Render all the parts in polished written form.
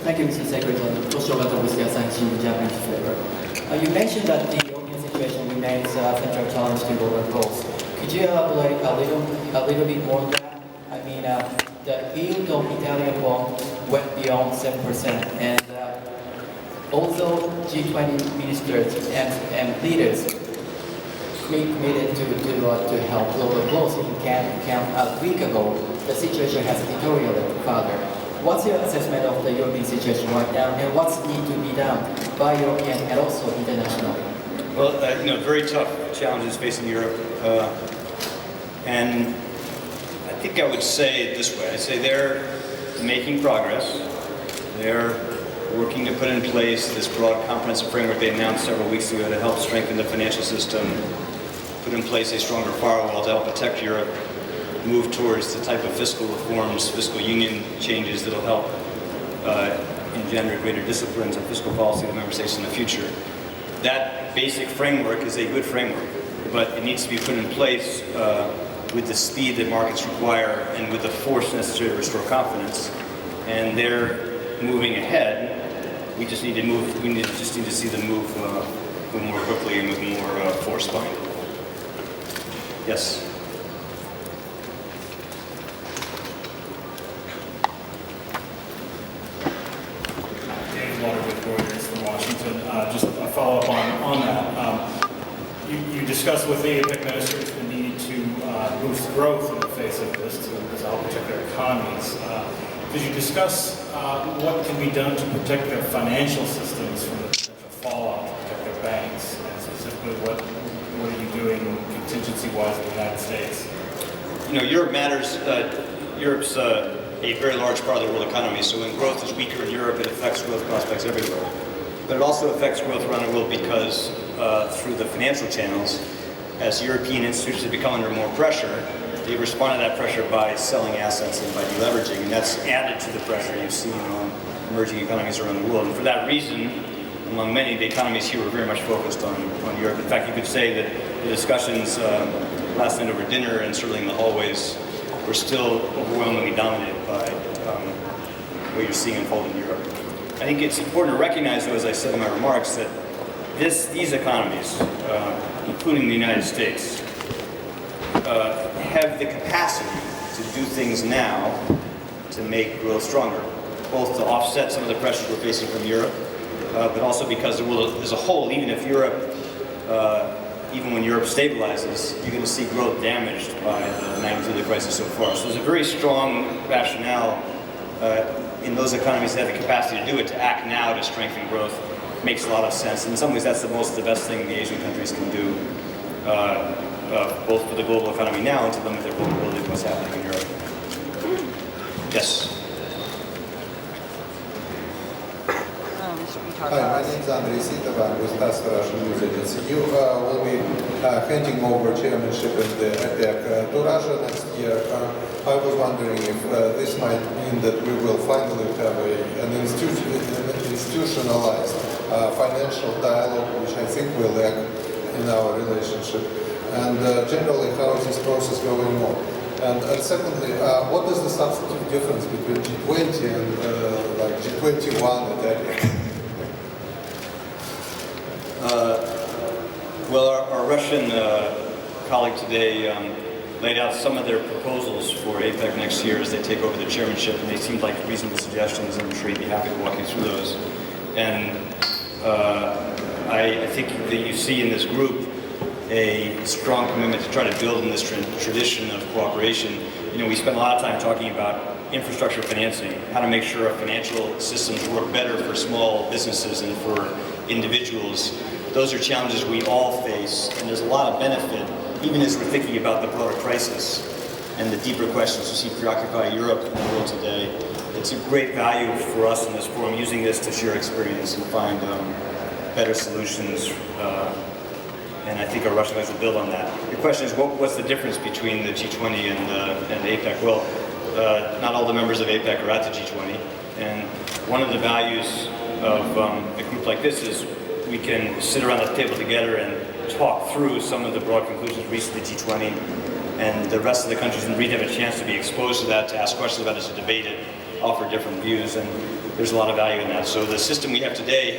Thank you, Mr. Secretary. Toshio Gato with the Asahi Shimbun Japanese newspaper. You mentioned that the European situation remains a central challenge to global goals. Could you elaborate a little bit more on that? I mean, the yield of Italian bond went beyond 7%, and although G20 ministers and leaders committed to help global growth in camp a week ago, the situation has deteriorated further. What's your assessment of the European situation right now, and what's need to be done by European and also international? Well, very tough challenges facing Europe, and I think I would say it this way. I'd say they're making progress. They're working to put in place this broad comprehensive framework they announced several weeks ago to help strengthen the financial system, put in place a stronger firewall to help protect Europe, move towards the type of fiscal reforms, fiscal union changes that will help engender greater disciplines and fiscal policy of the member states in the future. That basic framework is a good framework, but it needs to be put in place with the speed that markets require and with the force necessary to restore confidence. And they're moving ahead. We just need to move. We just need to see them move more quickly and with more force behind it. Yes. From Washington. Just a follow-up on that. You discussed with the APEC ministers the need to boost growth in the face of this to help protect their economies. Could you discuss what can be done to protect their financial systems from the potential fallout, to protect their banks, and specifically what are you doing contingency-wise in the United States? Europe matters. Europe's a very large part of the world economy, so when growth is weaker in Europe, it affects growth prospects everywhere. But it also affects growth around the world because through the financial channels, as European institutions have become under more pressure, they respond to that pressure by selling assets and by deleveraging, and that's added to the pressure you've seen on emerging economies around the world. And for that reason, among many, the economies here were very much focused on Europe. In fact, you could say that the discussions last night over dinner and certainly in the hallways were still overwhelmingly dominated by what you're seeing unfold in Europe. I think it's important to recognize, though, as I said in my remarks, that these economies, including the United States, have the capacity to do things now to make growth stronger, both to offset some of the pressures we're facing from Europe, but also because the world as a whole, even when Europe stabilizes, you're going to see growth damaged by the magnitude of the crisis so far. So there's a very strong rationale in those economies that have the capacity to do it, to act now to strengthen growth. Makes a lot of sense. In some ways, that's the best thing the Asian countries can do, both for the global economy now and to limit their vulnerability to what's happening in Europe. Yes. Hi, my name is Andrei Sitov. I'm with TASS Russian News Agency. You will be handing over chairmanship in the APEC to Russia next year. I was wondering if this might mean that we will finally have an institutionalized financial dialogue, which I think will lack in our relationship. And generally, how is this process going on? And secondly, what is the substantive difference between G20 and like G21 at APEC? Well, our Russian colleague today laid out some of their proposals for APEC next year as they take over the chairmanship, and they seemed like reasonable suggestions, and I'm sure he'd be happy to walk you through those. And I think that you see in this group a strong commitment to try to build in this tradition of cooperation. We spend a lot of time talking about infrastructure financing, how to make sure our financial systems work better for small businesses and for individuals. Those are challenges we all face, and there's a lot of benefit, even as we're thinking about the broader crisis and the deeper questions you see preoccupy Europe and the world today. It's a great value for us in this forum, using this to share experience and find better solutions. And I think our Russian guys will build on that. Your question is, what's the difference between the G20 and APEC? Well, not all the members of APEC are at the G20, and one of the values of a group like this is we can sit around the table together and talk through some of the broad conclusions reached at the G20, and the rest of the countries in the region have a chance to be exposed to that, to ask questions about it, to debate it. offer different views, and there's a lot of value in that. So the system we have today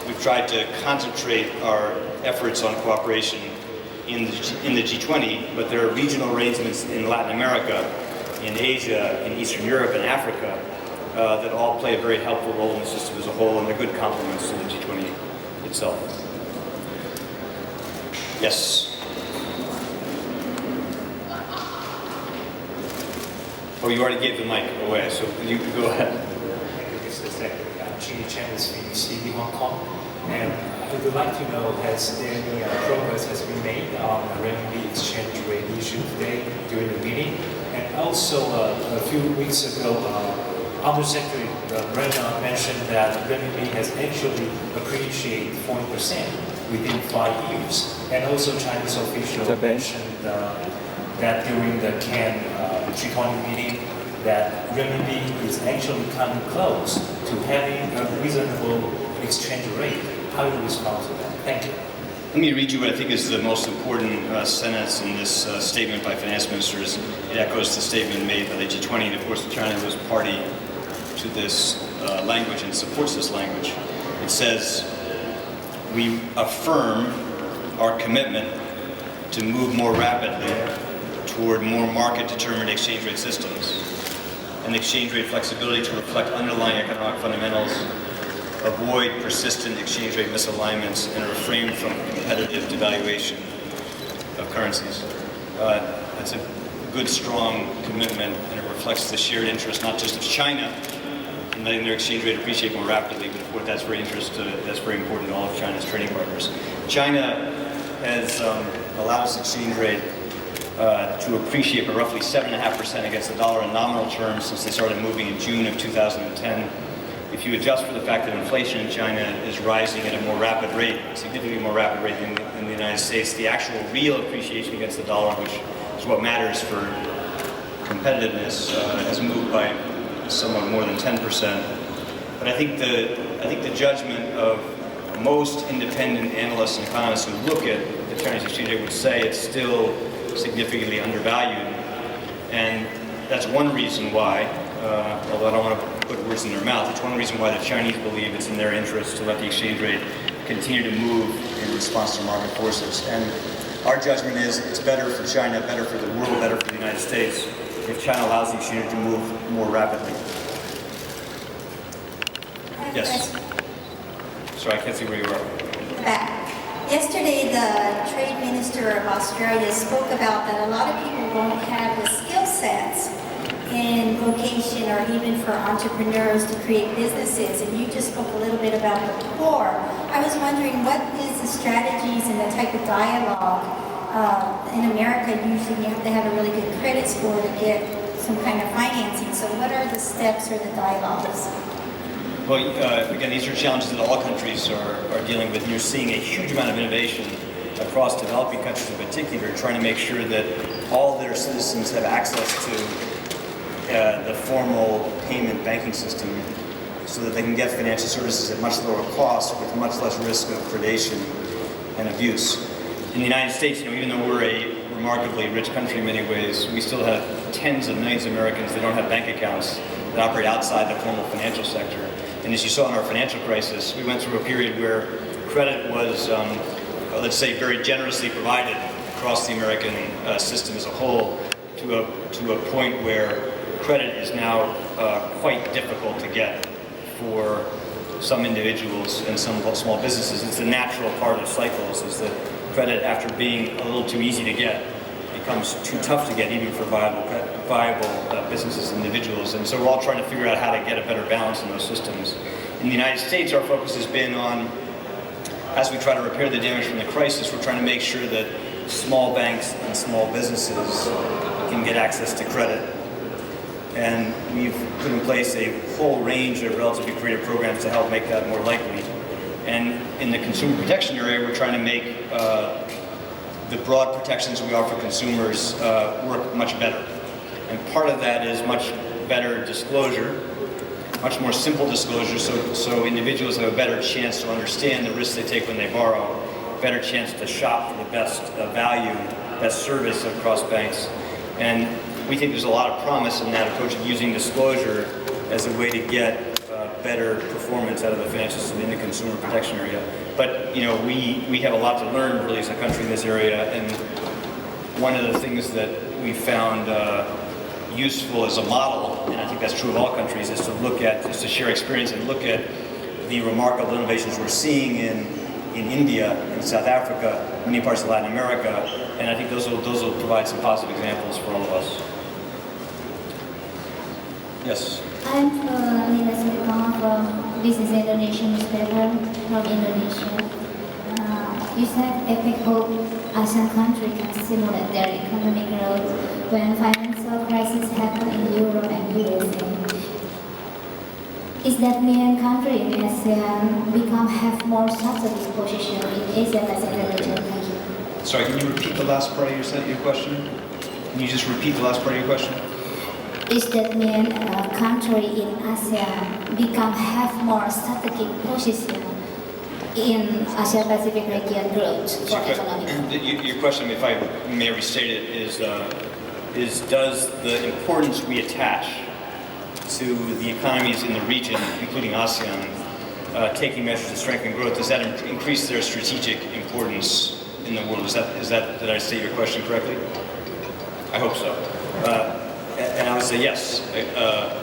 we've tried to concentrate our efforts on cooperation in the G20, but there are regional arrangements in Latin America, in Asia, in Eastern Europe, and Africa that all play a very helpful role in the system as a whole, and they're good complements to the G20 itself. Yes? Oh, you already gave the mic away, so you can go ahead. Mr. Secretary, Gene Chen is BBC in Hong Kong, and I would like to know, has there any progress has been made on the renminbi exchange rate issue today during the meeting? And also, a few weeks ago, Undersecretary Brenner mentioned that renminbi has actually appreciated 40% within 5 years. And also, Chinese official mentioned that during the Cannes G20 meeting, that renminbi is actually coming close to having a reasonable exchange rate. How do you respond to that? Thank you. Let me read you what I think is the most important sentence in this statement by finance ministers. It echoes the statement made by the G20, and of course China was party to this language and supports this language. It says, we affirm our commitment to move more rapidly toward more market-determined exchange rate systems and exchange rate flexibility to reflect underlying economic fundamentals, avoid persistent exchange rate misalignments, and refrain from competitive devaluation of currencies. That's a good, strong commitment, and it reflects the shared interest not just of China in letting their exchange rate appreciate more rapidly, but of course that's very important to all of China's trading partners. China has allowed its exchange rate to appreciate by roughly 7.5% against the dollar in nominal terms since they started moving in June of 2010. If you adjust for the fact that inflation in China is rising at a more rapid rate, significantly more rapid rate than in the United States, the actual real appreciation against the dollar, which is what matters for competitiveness, has moved by somewhat more than 10%. But I think the judgment of most independent analysts and economists who look at the Chinese exchange rate would say it's still significantly undervalued, and that's one reason why, although I don't want to put words in their mouth, it's one reason why the Chinese believe it's in their interest to let the exchange rate continue to move in response to market forces. And our judgment is it's better for China, better for the world, better for the United States if China allows the exchange rate to move more rapidly. Yes. Sorry, I can't see where you are. Yesterday, the Trade Minister of Australia spoke about that a lot of people won't have the skill sets in vocation or even for entrepreneurs to create businesses, and you just spoke a little bit about the poor. I was wondering, what is the strategies and the type of dialogue? In America, usually you have to have a really good credit score to get some kind of financing. So what are the steps or the dialogues? Well, again, these are challenges that all countries are dealing with. You're seeing a huge amount of innovation across developing countries in particular, trying to make sure that all their citizens have access to the formal payment banking system so that they can get financial services at much lower cost with much less risk of predation and abuse. In the United States, even though we're a remarkably rich country in many ways, we still have tens of millions of Americans that don't have bank accounts that operate outside the formal financial sector. And as you saw in our financial crisis, we went through a period where credit was, let's say, very generously provided across the American system as a whole, to a point where credit is now quite difficult to get for some individuals and some small businesses. It's a natural part of cycles, is that credit, after being a little too easy to get, becomes too tough to get even for viable businesses and individuals. And so we're all trying to figure out how to get a better balance in those systems. In the United States, our focus has been on, as we try to repair the damage from the crisis, we're trying to make sure that small banks and small businesses can get access to credit. And we've put in place a whole range of relatively creative programs to help make that more likely. And in the consumer protection area, we're trying to make the broad protections we offer consumers work much better. And part of that is much better disclosure, much more simple disclosure, so individuals have a better chance to understand the risks they take when they borrow, better chance to shop for the best value, best service across banks. And we think there's a lot of promise in that approach of using disclosure as a way to get better performance out of the financial system in the consumer protection area. But we have a lot to learn really as a country in this area, and one of the things that we found useful as a model, and I think that's true of all countries, is to share experience and look at the remarkable innovations we're seeing in India, in South Africa, many parts of Latin America, and I think those will provide some positive examples for all of us. Yes. I'm Lina Sirikong from This is Indonesia newspaper from Indonesia. You said APEC hope ASEAN countries can stimulate their economic growth when financial crisis happen in Europe and USA. Is that mean countries in ASEAN have more strategic position in Asia-Pacific region? Thank you. Sorry, can you repeat the last part of your question? Can you just repeat the last part of your question? Is that mean country in ASEAN have more strategic position in Asia-Pacific region growth for economic? Your question, if I may restate it, is does the importance we attach to the economies in the region, including ASEAN, taking measures to strengthen growth, does that increase their strategic importance in the world? Did I state your question correctly? I hope so. And I would say yes.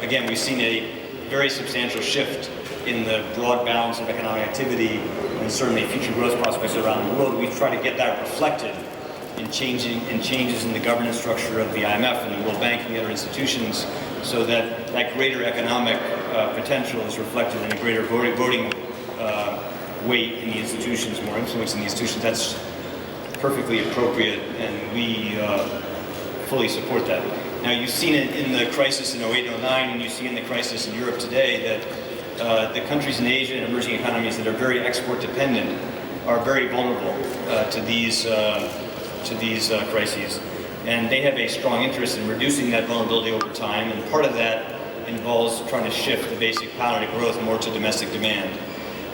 Again, we've seen a very substantial shift in the broad balance of economic activity and certainly future growth prospects around the world. We've tried to get that reflected in changes in the governance structure of the IMF and the World Bank and the other institutions, so that greater economic potential is reflected in a greater voting weight in the institutions, more influence in the institutions. That's perfectly appropriate, and we fully support that. Now, you've seen it in the crisis in 08 and 09, and you see in the crisis in Europe today that the countries in Asia and emerging economies that are very export dependent are very vulnerable to these crises. And they have a strong interest in reducing that vulnerability over time, and part of that involves trying to shift the basic pattern of growth more to domestic demand.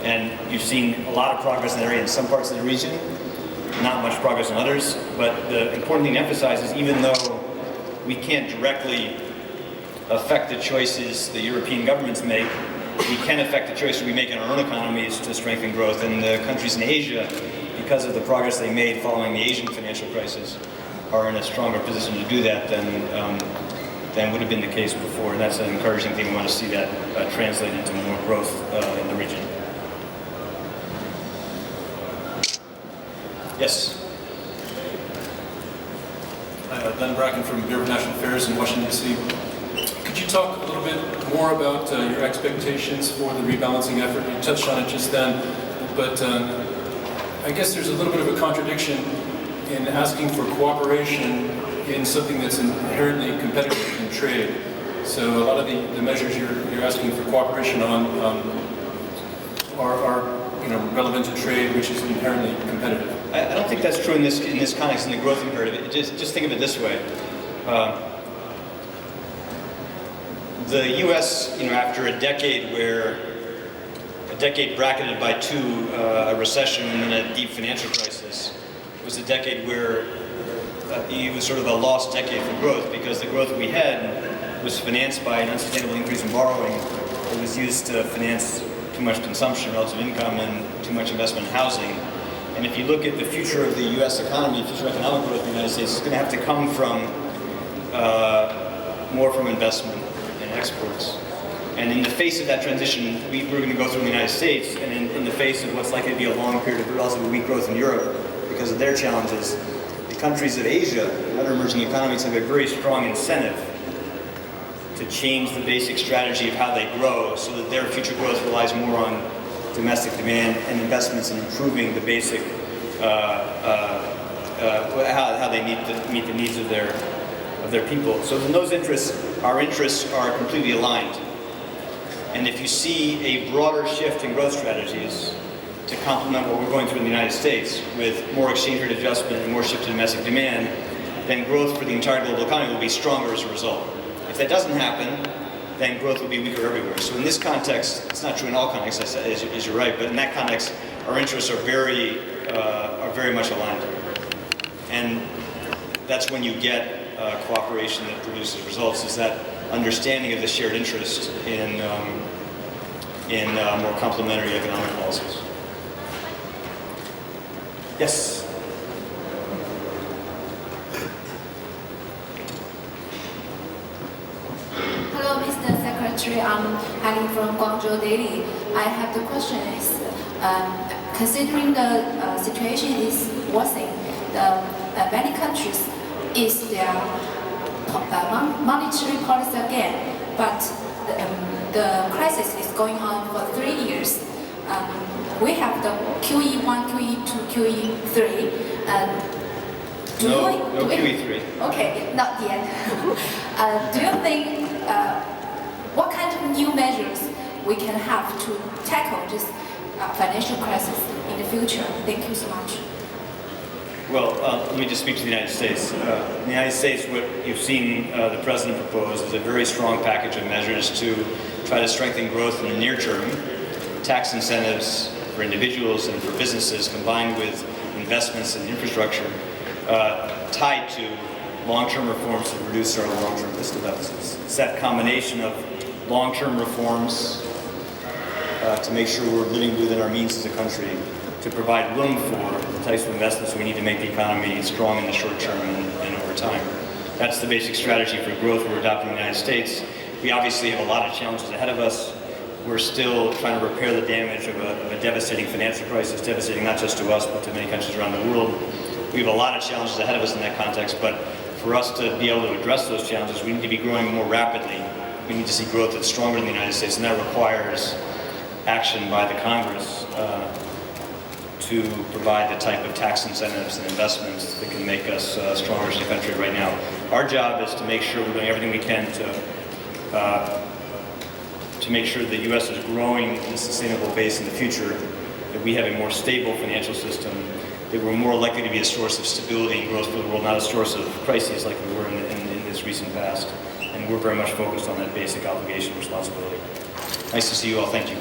And you've seen a lot of progress in that area in some parts of the region, not much progress in others, but the important thing to emphasize is even though we can't directly affect the choices the European governments make, we can affect the choices we make in our own economies to strengthen growth. And the countries in Asia, because of the progress they made following the Asian financial crisis, are in a stronger position to do that than would have been the case before. And that's an encouraging thing. We want to see that translate into more growth in the region. Yes? Hi, Ben Bracken from Bureau of National Affairs in Washington, D.C. Could you talk a little bit more about your expectations for the rebalancing effort? You touched on it just then, but I guess there's a little bit of a contradiction in asking for cooperation in something that's inherently competitive in trade. So a lot of the measures you're asking for cooperation on are relevant to trade, which is inherently competitive. I don't think that's true in this context, in the growth imperative. Just think of it this way. The U.S., after a decade bracketed by a recession and then a deep financial crisis, was a decade where it was sort of a lost decade for growth, because the growth we had was financed by an unsustainable increase in borrowing. It was used to finance too much consumption, relative income, and too much investment in housing. And if you look at the future of the U.S. economy, future economic growth in the United States, it's going to have to come from more from investment and exports. And in the face of that transition we're going to go through in the United States, and in the face of what's likely to be a long period of relatively weak growth in Europe because of their challenges, the countries of Asia and other emerging economies have a very strong incentive to change the basic strategy of how they grow so that their future growth relies more on domestic demand and investments in improving the basic, how they meet the needs of their people. So in those interests, our interests are completely aligned. And if you see a broader shift in growth strategies to complement what we're going through in the United States with more exchange rate adjustment and more shift to domestic demand, then growth for the entire global economy will be stronger as a result. If that doesn't happen, then growth will be weaker everywhere. So in this context, it's not true in all contexts, as you're right, but in that context, our interests are very much aligned. And that's when you get cooperation that produces results, is that understanding of the shared interest in more complementary economic policies. Yes. Hello, Mr. Secretary. I'm Helen from Guangzhou Daily. I have the question is, considering the situation is worsening, many countries is their monetary policy again, but the crisis is going on for 3 years. We have the QE1, QE2, QE3, and No QE3. Okay, not yet. Do you think what kind of new measures we can have to tackle this financial crisis in the future? Thank you so much. Well, let me just speak to the United States. In the United States, what you've seen the President propose is a very strong package of measures to try to strengthen growth in the near term, tax incentives for individuals and for businesses combined with investments in infrastructure tied to long-term reforms to reduce our long-term fiscal deficits. It's that combination of long-term reforms to make sure we're living within our means as a country, to provide room for the types of investments we need to make the economy strong in the short term and over time. That's the basic strategy for growth we're adopting in the United States. We obviously have a lot of challenges ahead of us. We're still trying to repair the damage of a devastating financial crisis, devastating not just to us, but to many countries around the world. We have a lot of challenges ahead of us in that context, but for us to be able to address those challenges, we need to be growing more rapidly. We need to see growth that's stronger in the United States, and that requires action by the Congress to provide the type of tax incentives and investments that can make us stronger as a country right now. Our job is to make sure we're doing everything we can to make sure the U.S. is growing in a sustainable base in the future, that we have a more stable financial system, that we're more likely to be a source of stability and growth for the world, not a source of crises like we were in this recent past. And we're very much focused on that basic obligation and responsibility. Nice to see you all. Thank you.